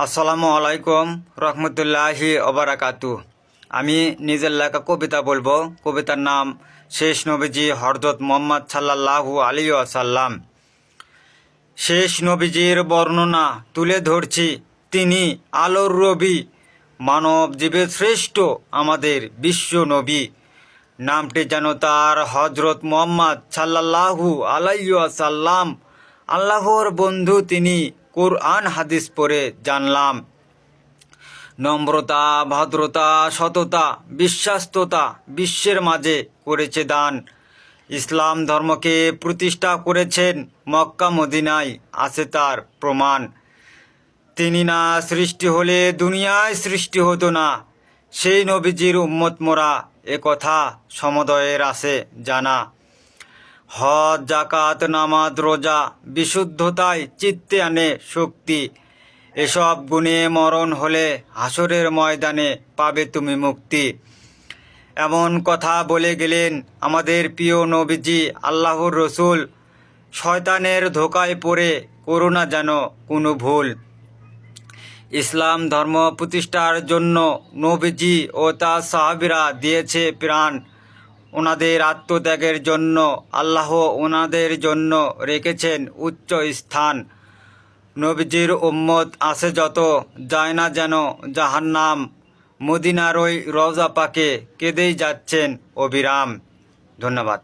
আসসালামু আলাইকুম রহমতুল্লাহি ওবারাকাতু। আমি নিজের লেখা কবিতা বলবো। কবিতার নাম শেষ নবীজি হযরত মুহাম্মদ সাল্লাল্লাহু আলাইহি ওয়াসাল্লাম। শেষ নবীজির বর্ণনা তুলে ধরছি, তিনি আলোর রবি, মানব জীবের শ্রেষ্ঠ, আমাদের বিশ্ব নবী। নামটি যেন তার হযরত মুহাম্মদ সাল্লাল্লাহু আলাইহি ওয়াসাল্লাম। আল্লাহর বন্ধু তিনি, কোরআন হাদিস পড়ে জানলাম। নম্রতা, ভদ্রতা, সততা, বিশ্বাস্ততা বিশ্বের মাঝে করেছে দান। ইসলাম ধর্মকে প্রতিষ্ঠা করেছেন, মক্কা মদিনায় আছে তার প্রমাণ। তিনি না সৃষ্টি হলে দুনিয়ায় সৃষ্টি হতো না। সেই নবীজির উম্মত মোরা, এ কথা সমুদয়ের আছে জানা। হজ, জাকাত, নামাজ, রোজা বিশুদ্ধতায় চিত্তে আনে শক্তি। এসব গুণে মরণ হলে হাসরের ময়দানে পাবে তুমি মুক্তি। এমন কথা বলে গেলেন আমাদের প্রিয় নবীজি আল্লাহর রসুল। শয়তানের ধোকায় পড়ে করো না যেন কোনো ভুল। ইসলাম ধর্ম প্রতিষ্ঠার জন্য নবীজি ও তার সাহাবীরা দিয়েছে প্রাণ। ওনাদের আত্মত্যাগের জন্য আল্লাহ ওনাদের জন্য রেখেছেন উচ্চ স্থান। নবীজির উম্মত আছে যত, যায় না যেন জাহান্নাম। মদিনার ওই রওজা পাকে কেঁদেই যাচ্ছেন অবিরাম। ধন্যবাদ।